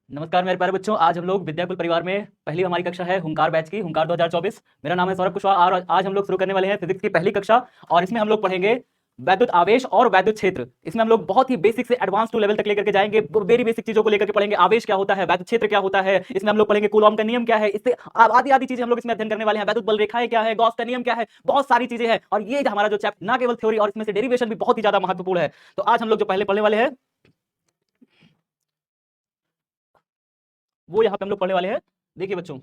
नमस्कार मेरे प्यारे बच्चों। आज हम लोग विद्याकुल परिवार में पहली हमारी कक्षा है हुंकार बैच की, हुंकार 2024। मेरा नाम है सौरभ कुशवाहा और आज हम लोग शुरू करने वाले हैं फिजिक्स की पहली कक्षा। और इसमें हम लोग पढ़ेंगे वैद्युत आवेश और वैद्युत क्षेत्र। इसमें हम लोग बहुत ही बेसिक से एडवांस टू लेवल तक लेकर के जाएंगे, वेरी बेसिक चीजों को लेकर के पढ़ेंगे। आवेश क्या होता है, वैद्युत क्षेत्र क्या होता है, इसमें हम लोग पढ़ेंगे कूलॉम का नियम क्या है, इससे आदि आदि चीजें हम लोग इसमें अध्ययन करने वाले हैं। वैद्युत बल रेखाएं क्या है, गॉस का नियम क्या है, बहुत सारी चीजें हैं। और ये हमारा जो चैप्टर ना केवल थ्योरी और इसमें से डेरिवेशन भी बहुत ही ज्यादा महत्वपूर्ण है। तो आज हम लोग जो पहले पढ़ने वाले हैं वो यहाँ पे हम लोग पढ़ने वाले हैं। देखिए बच्चों,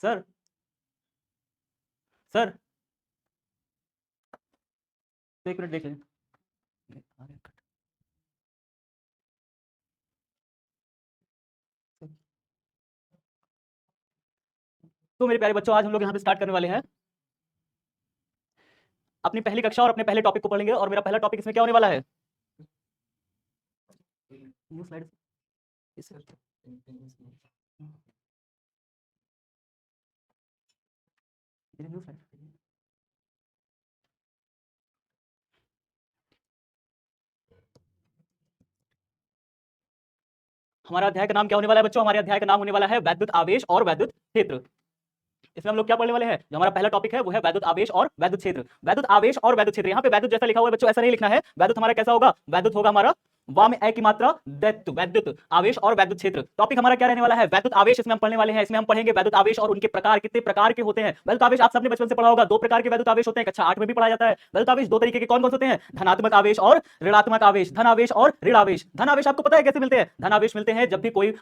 सर सर तो एक मिनट देख लें। तो मेरे प्यारे बच्चों, आज हम लोग यहाँ पे स्टार्ट करने वाले हैं अपनी पहली कक्षा और अपने पहले टॉपिक को पढ़ेंगे। और मेरा पहला टॉपिक इसमें क्या होने वाला है? New slide. New slide. हमारा अध्याय का नाम क्या होने वाला है बच्चों? हमारे अध्याय का नाम होने वाला है वैद्युत आवेश और वैद्युत क्षेत्र। इसमें हम लोग क्या पढ़ने वाले हैं? जो हमारा पहला टॉपिक है वो है वैद्युत आवेश और वैद्युत क्षेत्र। वैद्युत आवेश और वैद्युत क्षेत्र, यहाँ पे वैद्युत जैसा लिखा हुआ है बच्चों, ऐसा नहीं लिखना है। वैद्युत हमारा कैसा होगा? वैद्युत होगा हमारा वाम ए की मात्रा दैत्य। वैद्युत आवेश और वैद्युत क्षेत्र टॉपिक हमारा क्या रहने वाला है? वैद्युत आवेश इसमें हम पढ़ने वाले हैं। इसमें हम पढ़ेंगे वैद्युत आवेश और उनके प्रकार, कितने प्रकार के होते हैं। वैद्युत आवेश आप सबने बचपन से पढ़ा होगा, दो प्रकार के वैद्युत आवेश होते हैं, कक्षा 8 में भी पढ़ा जाता है। वैद्युत आवेश दो तरीके के कौन कौन होते हैं? धनात्मक आवेश और ऋणात्मक आवेश। धन आवेश और ऋण आवेश। धन आवेश आपको पता है कैसे मिलते हैं? धन आवेश मिलते हैं जब भी कोई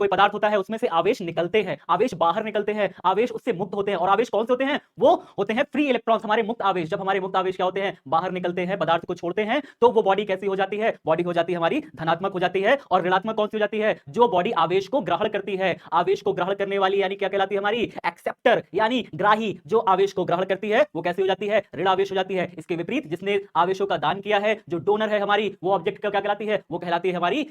पदार्थ होता है उसमें से आवेश निकलते हैं, आवेश बाहर निकलते हैं, आवेश उससे मुक्त होते हैं। और आवेश कौन से होते हैं? वो होते हैं फ्री इलेक्ट्रॉन्स, हमारे मुक्त आवेश। जब हमारे मुक्त आवेश क्या होते हैं? बाहर निकलते हैं, पदार्थ को छोड़ते हैं, तो वो बॉडी कैसी हो जाती है? बॉडी हो जाती है हमारी धनात्मक हो जाती है। और ऋणात्मक कौन सी हो जाती है? जो बॉडी आवेश को ग्रहण करती है। आवेश को ग्रहण करने वाली यानी क्या कहलाती है? हमारी एक्सेप्टर यानी ग्राही। जो आवेश को ग्रहण करती है वो कैसी हो जाती है? ऋण आवेश हो जाती है। इसके विपरीत जिसने आवेशों का दान किया है, जो डोनर है हमारी, वो ऑब्जेक्ट क्या कहलाती है? वो कहलाती है हमारी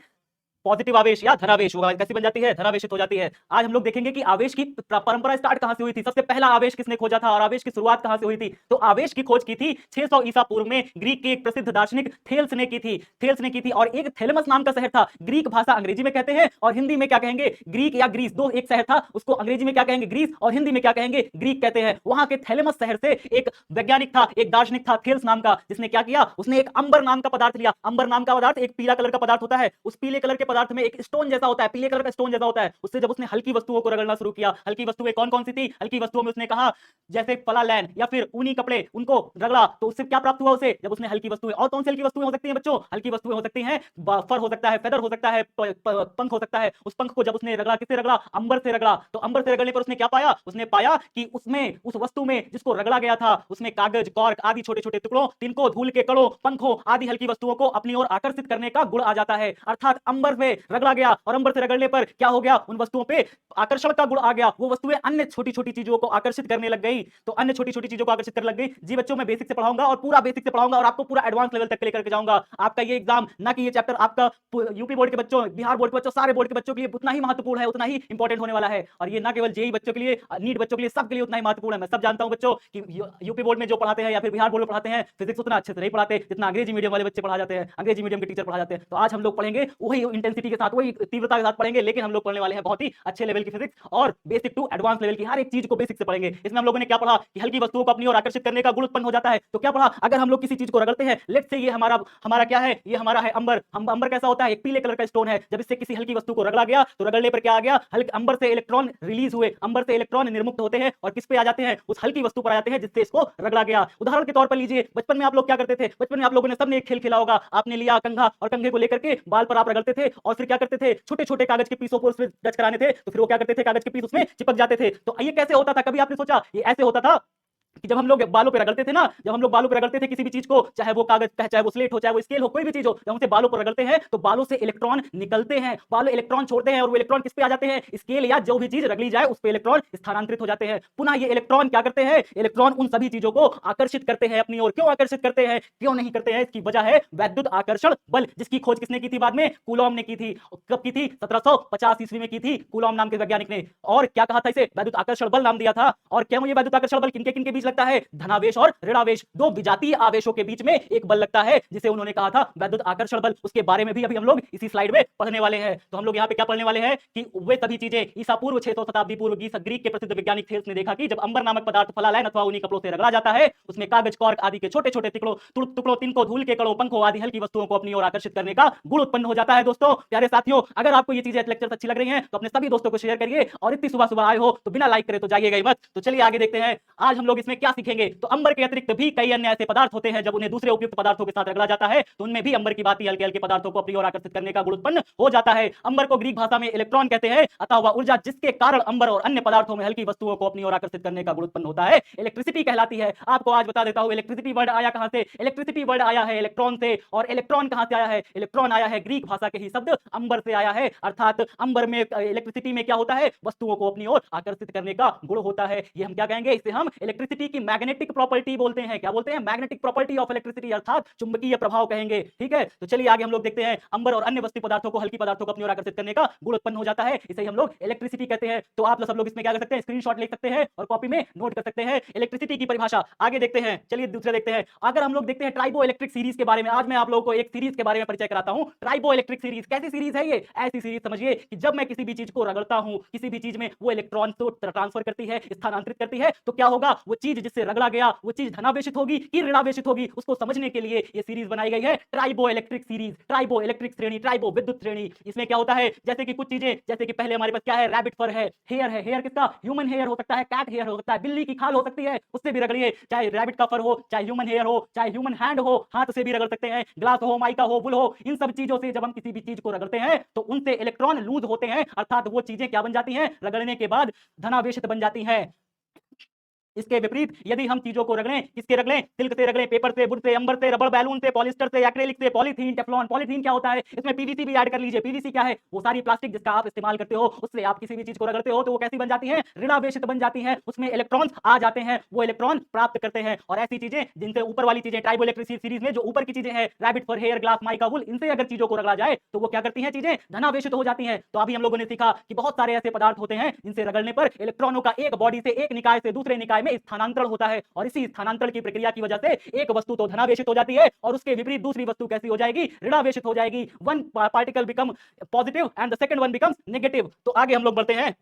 पॉजिटिव आवेश या धनावेश। वो कैसी बन जाती है? धनावेशित हो जाती है। आज हम लोग देखेंगे कि आवेश की परंपरा स्टार्ट कहां से हुई थी, सबसे पहला आवेश किसने खोजा था और आवेश की शुरुआत कहां से हुई थी। तो आवेश की खोज की थी 600 ईसा पूर्व में ग्रीक के एक प्रसिद्ध दार्शनिक थेल्स ने की थी। थेल्स ने की थी। और एक थेलेमस नाम का शहर था, ग्रीक भाषा अंग्रेजी में कहते हैं और हिंदी में क्या कहेंगे? ग्रीक या ग्रीस, दो एक शहर था, उसको अंग्रेजी में क्या कहेंगे? ग्रीस, और हिंदी में क्या कहेंगे? ग्रीक कहते हैं। वहां के थेलेमस शहर से एक वैज्ञानिक था, एक दार्शनिक था थेल्स नाम का, जिसने क्या किया? उसने एक अंबर नाम का पदार्थ लिया। अंबर नाम का पदार्थ एक पीला कलर का पदार्थ होता है। उस पीले कलर के पदार्थ में एक स्टोन जैसा होता है, पीले कलर का स्टोन जैसा होता है। उससे जब उसने हल्की वस्तुओं को रगड़ना शुरू किया, हल्की वस्तुएं कौन कौन सी थी? हल्की वस्तुओं में उसने कहा जैसे फला लैन या फिर ऊनी कपड़े, उनको रगड़ा तो उससे क्या प्राप्त हुआ उसे? जब उसने हल्की वस्तुएं, और कौन सी हल्की वस्तुएं हो सकती हैं बच्चों? हल्की वस्तुएं हो सकती हैं फर हो सकता है, फेदर हो सकता है, पंख हो सकता है। उस पंख को जब उसने रगड़ा, किससे रगड़ा? अंबर से रगड़ा। तो अंबर से रगड़ने पर उसने क्या पाया? उसने पाया कि उसमें, उस वस्तु में जिसको रगड़ा गया था, उसमें कागज, कॉर्क आदि छोटे छोटे टुकड़ों, तिनको, धूल के कणों, पंखों आदि हल्की वस्तुओं को अपनी ओर आकर्षित करने का गुण आ जाता है। अर्थात अंबर में रगड़ा गया और अंबर से रगड़ने पर क्या हो गया? उन वस्तुओं पे आकर्षण का गुण आ गया। वो वस्तुएं अन्य छोटी छोटी चीजों को आकर्षित करने लग गई। तो अन्य छोटी छोटी चीजों को आकर्षित करने लग गई। जी बच्चों, मैं बेसिक से पढ़ाऊंगा और पूरा बेसिक से पढ़ाऊंगा और आपको पूरा एडवांस लेवल तक लेकर के जाऊंगा। आपका ये एग्जाम, ना कि ये चैप्टर आपका यूपी बोर्ड के बच्चों, बिहार बोर्ड के बच्चों, सारे बोर्ड के बच्चों के लिए उतना ही महत्वपूर्ण है, उतना ही इंपॉर्टेंट होने वाला है। और ये ना केवल जेई बच्चों के लिए, नीट बच्चों के लिए, सबके लिए उतना ही महत्वपूर्ण है। मैं सब जानता हूं बच्चों कि यूपी बोर्ड में जो पढ़ाते हैं या फिर बिहार बोर्ड में पढ़ाते हैं, फिजिक्स उतना अच्छे से नहीं पढ़ाते जितना अंग्रेजी मीडियम वाले बच्चे पढ़ा जाते हैं, अंग्रेजी मीडियम के टीचर पढ़ा जाते हैं। तो आज हम लोग पढ़ेंगे वही इंटेंसिटी के साथ, वही तीव्रता के साथ पढ़ेंगे, लेकिन हम लोग पढ़ने वाले हैं बहुत ही अच्छे लेवल की फिजिक्स और बेसिक टू एडवांस लेवल की हर एक चीज को बेसिक से पढ़ेंगे। इसमें हम लोगों ने क्या पढ़ा कि हल्की वस्तुओं को अपनी ओर आकर्षित करने का गुण उत्पन्न हो जाता है। तो क्या पढ़ा? अगर हम लोग किसी चीज को रगड़ते हैं, लेट से ये हमारा हमारा क्या है? ये हमारा है अंबर। अंबर कैसा होता है? एक पीले कलर का स्टोन है। जब इससे किसी हल्की वस्तु को रगड़ा गया तो रगड़ने पर क्या आ गया? हल्के अंबर से इलेक्ट्रॉन रिलीज हुए, अंबर से इलेक्ट्रॉन निर्मुक्त होते हैं और किस पे आ जाते हैं? उस हल्की वस्तु पर आ जाते हैं जिससे इसको रगड़ा गया। उदाहरण के तौर पर लीजिए, बचपन में आप लोग क्या करते थे? बचपन में आप लोगों ने सबने एक खेल खेला होगा। आपने लिया कंघा और कंघे को लेकर के बाल पर आप रगड़ते थे और फिर क्या करते थे? छोटे छोटे कागज के पीसों को उसमें टच कराने थे, तो फिर वो क्या करते थे? कागज के पीस उसमें चिपक जाते थे। तो ये कैसे होता था? कभी आपने सोचा ये ऐसे होता था? कि जब हम लोग बालों पे रगड़ते थे ना, जब हम लोग बालों पे रगड़ते थे किसी भी चीज को, चाहे वो कागज, चाहे वो स्लेट हो, चाहे वो स्केल हो, कोई भी चीज हो, जब हम उसे बालों पर रगड़ते हैं तो बालों से इलेक्ट्रॉन निकलते हैं, बालों इलेक्ट्रॉन छोड़ते हैं और वो इलेक्ट्रॉन किस पे आ जाते हैं, स्केल या जो भी चीज रगड़ी जाए उस पे इलेक्ट्रॉन स्थानांतरित हो जाते हैं। पुनः ये इलेक्ट्रॉन क्या करते हैं, इलेक्ट्रॉन उन सभी चीजों को आकर्षित करते हैं अपनी ओर। क्यों आकर्षित करते हैं, क्यों नहीं करते हैं, इसकी वजह है वैद्युत आकर्षण बल, जिसकी खोज किसने की थी बाद में, कूलॉम ने की थी। कब की थी, 1750 ईस्वी में की थी कूलॉम नाम के वैज्ञानिक ने। और क्या कहा था, इसे वैद्युत आकर्षण बल नाम दिया था। और क्या ये वैद्युत आकर्षण बल किनके किनके बीच लगता है, धनावेश और ऋणावेश, दो विजातीय आवेशों के बीच में एक बल लगता है, जिसे उन्होंने कहा था वैद्युत आकर्षण बल। उसके बारे में भी अभी हम लोग इसी स्लाइड में पढ़ने वाले हैं। तो हम लोग यहाँ पे क्या पढ़ने वाले हैं कि वे सभी चीजें ईसा पूर्व 600 शताब्दी पूर्व ग्रीक के प्रसिद्ध वैज्ञानिक थेल्स ने देखा कि जब अंबर नामक पदार्थ फलालयन अथवा उन्हीं कपड़ों से रगड़ा जाता है, उसमें कागज, कॉर्क आदि के छोटे छोटे टुकड़ों, तिनकों, धूल के कणों, पंखों आदि हल्की वस्तुओं को अपनी ओर आकर्षित करने का गुण उत्पन्न हो जाता है। दोस्तों, प्यारे साथियों, अगर आपको ये चीजें लेक्चर अच्छी लग रही हैं तो अपने सभी दोस्तों को शेयर करिए, और इतनी सुबह सुबह आए हो तो बिना लाइक करे तो जाइएगा ही मत। तो चलिए आगे देखते हैं आज हम लोग इसमें क्या सीखेंगे। तो अंबर के अतिरिक्त भी कई अन्य ऐसे पदार्थ होते हैं, जब उन्हें दूसरे उपयुक्त पदार्थों के साथ रगड़ा जाता है तो उनमें भी अंबर की भांति हल्के हल्के पदार्थों को अपनी ओर आकर्षित करने का गुण उत्पन्न हो जाता है। अंबर को ग्रीक भाषा में इलेक्ट्रॉन कहते हैं, अतः वह ऊर्जा जिसके कारण अंबर और अन्य पदार्थों में हल्की वस्तुओं को अपनी ओर आकर्षित करने का गुण उत्पन्न होता है, इलेक्ट्रिसिटी कहलाती है। आपको आज बता देता हूं इलेक्ट्रिसिटी वर्ड आया कहां से। इलेक्ट्रिसिटी वर्ड आया है इलेक्ट्रॉन से, और इलेक्ट्रॉन कहां से आया है, इलेक्ट्रॉन आया है ग्रीक भाषा के ही शब्द अंबर से आया है। अर्थात अंबर में, इलेक्ट्रिसिटी में क्या होता है, वस्तुओं को अपनी ओर आकर्षित करने का गुण होता है। ये हम क्या कहेंगे, इसे हम इलेक्ट्रिसिटी की मैग्नेटिक प्रॉपर्टी बोलते हैं। क्या बोलते हैं, मैग्नेटिक प्रॉपर्टी ऑफ इलेक्ट्रिसिटी, अर्थात चुंबकीय प्रभाव कहेंगे। ठीक है, तो चलिए आगे हम लोग देखते हैं। अंबर और अन्य वस्तु पदार्थों को, हल्की पदार्थों को अपनी ओर आकर्षित करने का गुण उत्पन्न हो जाता है, इसे हम लोग इलेक्ट्रिसिटी कहते हैं। तो आप सब लोग इसमें क्या कर सकते हैं, स्क्रीनशॉट ले सकते हैं और कॉपी में नोट कर सकते हैं इलेक्ट्रिसिटी की परिभाषा। आगे देखते हैं, चलिए दूसरे देखते हैं। अगर हम लोग देखते हैं ट्राइबो इलेक्ट्रिक सीरीज के बारे में, आज मैं आप लोगों को एक सीरीज के बारे में परिचय कराता हूं। ट्राइबो इलेक्ट्रिक सीरीज कैसी सीरीज है, ये ऐसी सीरीज समझिए कि जब मैं किसी भी चीज को रगड़ता हूं, किसी भी चीज में वो इलेक्ट्रॉन को ट्रांसफर करती है, स्थानांतरित करती है, तो क्या होगा, वो चीज जिससे रगड़ा गया वो चीज धनावेशित होगी कि ऋणावेशित होगी, उसको समझने के लिए ये सीरीज बनाई गई है, tribo electric series, tribo electric श्रेणी, ट्राइबो विद्युत श्रेणी। इसमें क्या होता है, जैसे कि कुछ चीजें, जैसे कि पहले हमारे पास क्या है, रैबिट फर है, हेयर है, हेयर किसका, ह्यूमन हेयर हो सकता है, कैट हेयर हो सकता है, बिल्ली की खाल हो सकती है, उससे भी रगड़िए, चाहे रैबिट का फर हो, चाहे ह्यूमन हेयर हो, चाहे ह्यूमन हैंड हो, हाथ से भी रगड़ सकते हैं, ग्लास हो, माइका हो, वुल हो, इन सब चीजों से जब हम किसी भी चीज को रगड़ते हैं तो उनसे इलेक्ट्रॉन लूज होते हैं, अर्थात वो चीजें क्या बन जाती हैं, रगड़ने के बाद धनावेशित बन जाती हैं। इसके विपरीत यदि हम चीजों को रगड़ें, किसके रगड़ें, सिल्क से रगड़ें, पेपर से, वुड से, अंबर से, रबर बैलून से, पॉलिस्टर से, एक्रेलिक से, पॉलीथीन, टेफ्लॉन। पॉलीथीन क्या होता है, इसमें पीवीसी भी ऐड कर लीजिए। पीवीसी क्या है, वो सारी प्लास्टिक जिसका आप इस्तेमाल करते हो, उससे आप किसी भी चीज को रगड़ते हो तो वो कैसी बन जाती है, ऋणावेशित बन जाती है, उसमें इलेक्ट्रॉन्स आ जाते हैं, वो इलेक्ट्रॉन प्राप्त करते हैं। और ऐसी चीजें जिनसे ऊपर वाली चीजें, ट्राइबो इलेक्ट्रिक सीरीज में जो ऊपर की चीजें हैं, रैबिट फर, हेयर, ग्लास, माइका, वुल, इनसे अगर चीजों को रगड़ा जाए तो वो क्या करती हैं, चीजें धनावेशित हो जाती हैं। तो अभी हम लोगों ने सीखा कि बहुत सारे ऐसे पदार्थ होते हैं जिनसे रगड़ने पर इलेक्ट्रॉनों का एक बॉडी से, एक निकाय से दूसरे निकाय में स्थानांतरण होता है, और इसी स्थानांतरण की प्रक्रिया की वजह से एक वस्तु तो धनावेशित हो जाती है और उसके विपरीत दूसरी वस्तु कैसी हो जाएगी, ऋणावेशित हो जाएगी। One particle become positive and the second one becomes negative. तो आगे हम लोग बढ़ते हैं,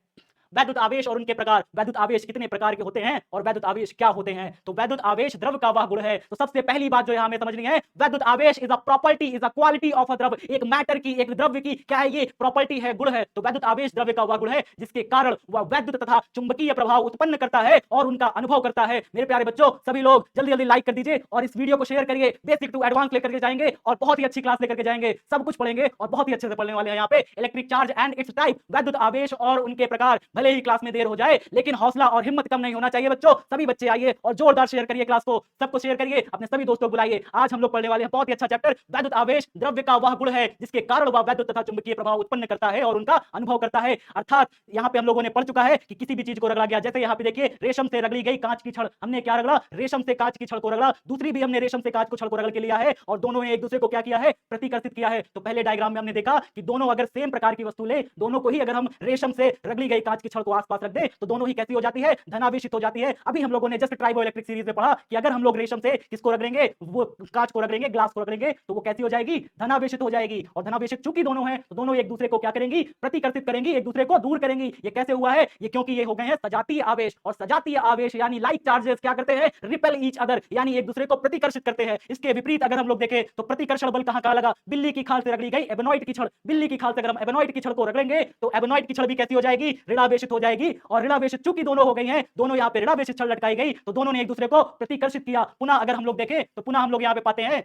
वैद्युत आवेश और उनके प्रकार। वैद्युत आवेश कितने प्रकार के होते हैं और वैद्युत आवेश क्या होते हैं। तो वैद्युत आवेश द्रव का वह गुण है। तो सबसे पहली बात जो यहां हमें समझनी है, वैद्युत आवेश is a property, is a quality of a द्रव। एक मैटर की, एक द्रव्य की क्या है, ये प्रॉपर्टी है, गुण है। तो वैद्युत आवेश द्रव्य का वह गुण है जिसके कारण वह वैद्युत तथा चुंबकीय प्रभाव उत्पन्न करता है और उनका अनुभव करता है। मेरे प्यारे बच्चों, सभी लोग जल्दी जल्दी लाइक कर दीजिए और इस वीडियो को शेयर करिए। बेसिक टू एडवांस लेकर के जाएंगे और बहुत ही अच्छी क्लास लेकर के जाएंगे, सब कुछ पढ़ेंगे और बहुत ही अच्छे से पढ़ने वाले हैं। यहाँ पे electric charge and it's type, वैद्युत आवेश और उनके प्रकार। भले ही क्लास में देर हो जाए लेकिन हौसला और हिम्मत कम नहीं होना चाहिए बच्चों। सभी बच्चे आइए और जोरदार शेयर करिए क्लास को, सबको शेयर करिए, अपने सभी दोस्तों को बुलाइए। आज हम लोग पढ़ने वाले हैं बहुत ही अच्छा चैप्टर, वैद्युत आवेश द्रव्य का वह गुण है जिसके कारण वह वैद्युत तथा चुंबकीय प्रभाव उत्पन्न करता है और उनका अनुभव करता है। अर्थात यहाँ पे हम लोगों ने पढ़ चुका है कि किसी भी चीज को रगड़ा गया, जैसे यहाँ पे देखिए रेशम से रगड़ी गई कांच की छड़, हमने क्या रगड़ा, रेशम से कांच की छड़ को रगड़ा। दूसरी भी हमने रेशम से कांच को छड़ को रगड़ के लिया है और दोनों ने एक दूसरे को क्या किया है, प्रतिकर्षित किया है। तो पहले डायग्राम में हमने देखा कि दोनों अगर सेम प्रकार की वस्तु ले, दोनों को ही अगर हम रेशम से रगड़ी गई कांच की छड़ को आसपास रख दें तो दोनों ही कैसी हो जाती है, धनावेशित हो जाती है। अभी हम लोगों ने जस्ट ट्राइबो इलेक्ट्रिक सीरीज में पढ़ा कि अगर हम लोग रेशम से किसको रगड़ेंगे, वो कांच को रगड़ेंगे, ग्लास को रगड़ेंगे, तो वो कैसी हो जाएगी, धनावेशित हो जाएगी। और धनावेशित चूंकि दोनों हैं तो दोनों एक दूसरे को क्या करेंगी, प्रतिकर्षित करेंगी, एक दूसरे को दूर करेंगी। ये कैसे हुआ है, ये क्योंकि ये हो गए हैं सजातीय आवेश, और सजातीय आवेश यानी लाइक चार्जेस क्या करते हैं, रिपेल ईच अदर, यानी एक दूसरे को प्रतिकर्षित करते हैं। इसके विपरीत अगर हम लोग देखें तो प्रतिकर्षण बल कहां लगा, बिल्ली की खाल से रगड़ी गई एबेनॉइड की छड़, बिल्ली की खाल से अगर हम एबेनॉइड की छड़ को रगड़ेंगे तो एबेनॉइड की छड़ भी कैसी हो जाएगी, ऋणावेशित हो जाएगी। और ऋणावेशित चूंकि दोनों हो गई हैं, दोनों यहाँ पे ऋणावेशित छड़ लटकाई गई तो दोनों ने एक दूसरे को प्रतिकर्षित किया। पुनः अगर हम लोग देखें तो पुनः हम लोग यहाँ पे पाते हैं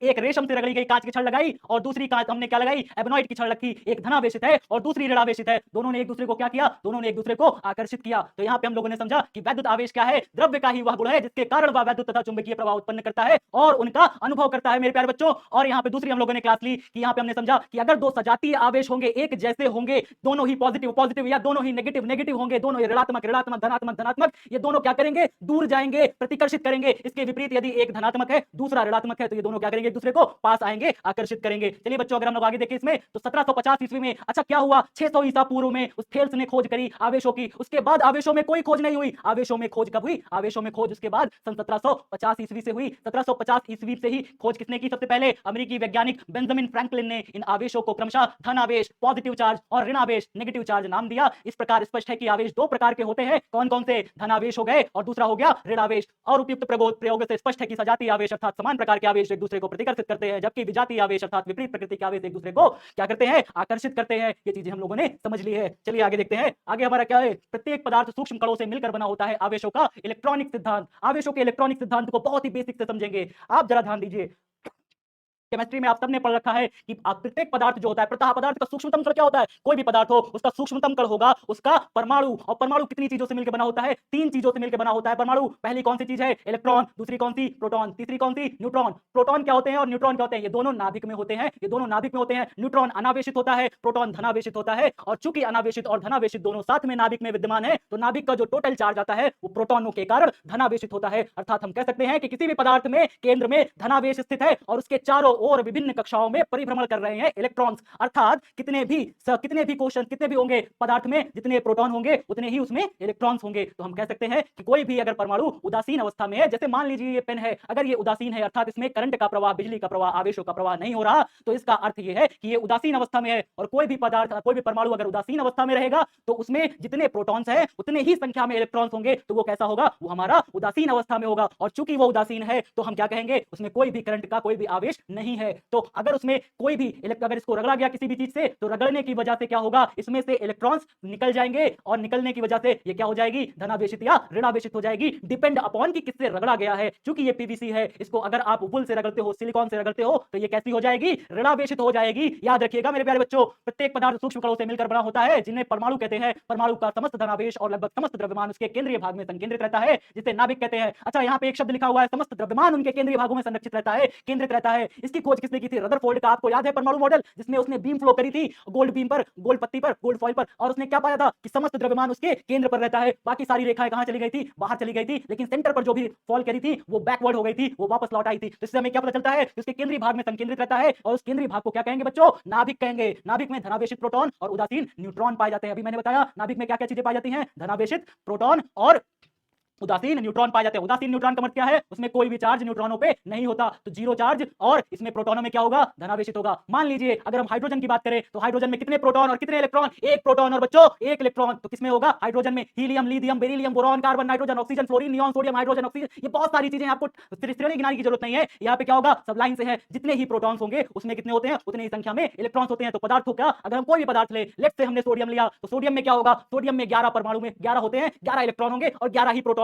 एक रेशम से रगड़ी गई कांच की छड़ लगाई और दूसरी कांच हमने क्या लगाई, एबेनॉइड की छड़ रखी। एक धनावेशित है और दूसरी ऋणावेशित है, दोनों ने एक दूसरे को क्या किया, दोनों ने एक दूसरे को आकर्षित किया। तो यहाँ पे हम लोगों ने समझा कि वैद्युत आवेश क्या है, द्रव्य का ही वह गुण है जिसके कारण वह वैद्युत तथा चुंबकीय प्रवाह उत्पन्न करता है और उनका अनुभव करता है मेरे प्यारे बच्चों। और यहाँ पे दूसरी हम लोगों ने क्लास ली कि यहाँ पे हमने समझा कि अगर दो सजातीय आवेश होंगे, एक जैसे होंगे, दोनों ही पॉजिटिव पॉजिटिव या दोनों ही नेगेटिव नेगेटिव होंगे, दोनों ही ऋणात्मक ऋणात्मक धनात्मक धनात्मक, ये दोनों क्या करेंगे, दूर जाएंगे, प्रतिकर्षित करेंगे। इसके विपरीत यदि एक धनात्मक है दूसरा ऋणात्मक है तो ये दोनों क्या करेंगे, एक दूसरे को पास आएंगे, आकर्षित करेंगे। चलिए बच्चों, अगर हम लोग आगे देखें इसमें तो 1750 ईस्वी में अच्छा क्या हुआ, 600 ईसा पूर्व में उस थेल्स ने खोज करी आवेशों की। उसके बाद आवेशों में कोई खोज नहीं हुई। आवेशों में खोज कब हुई, आवेशों में खोज उसके बाद सन 1750 ईस्वी से हुई। 1750 ईस्वी से ही खोज किसने की, सबसे पहले अमेरिकी वैज्ञानिक बेंजामिन फ्रैंकलिन ने इन आवेशों को क्रमशः धन आवेश पॉजिटिव चार्ज और ऋण आवेश नेगेटिव चार्ज नाम दिया। इस प्रकार स्पष्ट है कि आवेश दो प्रकार के होते हैं। कौन कौन से, धनावेश हो गए और दूसरा हो गया ऋण आवेश। और उपयुक्त प्रयोग से स्पष्ट है कि सजातीय आवेश अर्थात समान प्रकार के आवेश एक दूसरे को प्रतिकर्षित करते हैं, जबकि विजातीय आवेश अर्थात विपरीत प्रकृति के आवेश एक दूसरे को क्या करते हैं, आकर्षित करते हैं। ये चीजें हम लोगों ने समझ ली है। चलिए आगे देखते हैं। आगे हमारा क्या है, प्रत्येक पदार्थ सूक्ष्म कणों से मिलकर बना होता है। आवेशों का इलेक्ट्रॉनिक सिद्धांत, आवेशों के इलेक्ट्रॉनिक सिद्धांत को बहुत ही बेसिक से समझेंगे। आप जरा ध्यान दीजिए, केमिस्ट्री में आप सबने पढ़ रखा है कि प्रत्येक पदार्थ जो होता है, प्रत्येक पदार्थ का सूक्ष्मतम कण क्या होता है, कोई भी पदार्थ हो उसका सूक्ष्मतम कण होगा उसका परमाणु। और परमाणु कितनी चीजों से मिलकर बना होता है, तीन चीजों से मिलकर बना होता है परमाणु। पहली कौन सी चीज है, इलेक्ट्रॉन, दूसरी कौन सी, प्रोटॉन, तीसरी कौन सी, न्यूट्रॉन। प्रोटॉन क्या होते हैं और न्यूट्रॉन क्या होते हैं, ये दोनों नाभिक में होते हैं, ये दोनों नाभिक में होते हैं। न्यूट्रॉन अनावेशित होता है, प्रोटॉन धनावेशित होता है। और चूंकि अनावेशित और धनावेशित दोनों साथ में नाभिक में विद्यमान है तो नाभिक का जो टोटल चार्ज आता है वो प्रोटॉनों के कारण धनावेशित होता है। अर्थात हम कह सकते हैं कि किसी भी पदार्थ में केंद्र में धनावेश स्थित है और उसके चारों ओर विभिन्न कक्षाओं में परिभ्रमण कर रहे हैं इलेक्ट्रॉन्स। अर्थात कितने भी क्वेश्चन कितने भी होंगे पदार्थ में, जितने प्रोटॉन होंगे उतने ही उसमें इलेक्ट्रॉन्स होंगे। तो हम कह सकते हैं कि कोई भी अगर परमाणु उदासीन अवस्था में है, जैसे मान लीजिए ये पेन है, अगर ये उदासीन है अर्थात इसमें करंट का प्रवाह, बिजली का प्रवाह, आवेशों का प्रवाह नहीं हो रहा, तो इसका अर्थ यह है कि ये उदासीन अवस्था में है। और कोई भी पदार्थ, कोई भी परमाणु अगर उदासीन अवस्था में रहेगा तो उसमें जितने प्रोटॉन्स हैं उतने ही संख्या में इलेक्ट्रॉन्स होंगे। तो वो कैसा होगा, वो हमारा उदासीन अवस्था में होगा। और चूंकि वो उदासीन है तो हम क्या कहेंगे, उसमें कोई भी करंट का कोई भी आवेश नहीं है। तो अगर उसमें कोई भी अगर इसको रगड़ा गया किसी भी चीज से तो रगड़ने की वजह से क्या होगा, इसमें से इलेक्ट्रॉन्स निकल जाएंगे और निकलने की वजह से ये क्या हो जाएगी, धनावेशित या ऋणावेशित हो जाएगी। डिपेंड अपॉन कि किससे रगड़ा गया है। चूंकि ये पीवीसी है, इसको अगर आप वुल से रगड़ते हो, सिलिकॉन से रगड़ते हो तो ये कैसी हो जाएगी, ऋणावेशित हो जाएगी। याद रखिएगा मेरे प्यारे बच्चों, प्रत्येक पदार्थ सूक्ष्म कणों से मिलकर बना होता है जिन्हें परमाणु कहते हैं। परमाणु का समस्त धनावेश और लगभग समस्त द्रव्यमान उसके केंद्रीय भाग में संकेंद्रित रहता है, जिसे नाभिक कहते हैं। अच्छा, यहाँ पे एक शब्द लिखा हुआ है, समस्त द्रव्यमान उनके केंद्रीय भागों में संरक्षित रहता है, केंद्रित रहता है। इसकी खोज किसने की थी, रदरफोर्ड का। आपको याद है परमाणु मॉडल, जिसमें उसने बीम फ्लो करी थी गोल्ड बीम पर, गोल्ड पत्ती पर, गोल्ड फॉइल पर, और उसने क्या पाया था कि समस्त द्रव्यमान उसके केंद्र पर रहता है। बाकी सारी रेखाएं कहां चली गई थी, बाहर चली गई थी, लेकिन सेंटर पर जो भी फॉल करी थी वो बैकवर्ड हो गई थी, वो वापस लौट आई थी। तो इससे हमें क्या पता चलता है कि उसके केंद्रीय भाग में संकेंद्रित रहता है। और उस केंद्रीय भाग को क्या कहेंगे बच्चों, नाभिक कहेंगे। नाभिक में धनावेशित प्रोटॉन और उदासीन न्यूट्रॉन पाए जाते हैं। अभी मैंने बताया नाभिक में क्या क्या चीजें पाई जाती हैं, धनावेशित प्रोटॉन और उदासीन न्यूट्रॉन पाए जाते हैं। उदासीन न्यूट्रॉन का मतलब क्या है, उसमें कोई भी चार्ज न्यूट्रॉनों पे नहीं होता, तो जीरो चार्ज। और इसमें प्रोटॉनों में क्या होगा, धनावेशित होगा। मान लीजिए अगर हम हाइड्रोजन की बात करें तो हाइड्रोजन में कितने प्रोटॉन और कितने इलेक्ट्रॉन, एक प्रोटॉन और बच्चों एक इलेक्ट्रॉन। तो किसमें होगा, हाइड्रोजन में। Helium, lithium, beryllium, boron, carbon, nitrogen, oxygen, fluorine, neon, sodium, hydrogen, oxygen, ये बहुत सारी चीजें आपको श्रेणी गिनाने की जरूरत नहीं है। यहाँ पे क्या होगा, सब लाइन से है। जितने ही प्रोटॉन्स होंगे उसमें कितने होते हैं, उतनी ही संख्या में इलेक्ट्रॉन्स होते हैं। तो पदार्थ का अगर हम कोई भी पदार्थ ले, लेट्स से हमने सोडियम लिया, तो सोडियम में क्या होगा, सोडियम में 11 परमाणु में 11 होते हैं, 11 इलेक्ट्रॉन होंगे और 11 ही प्रोटॉन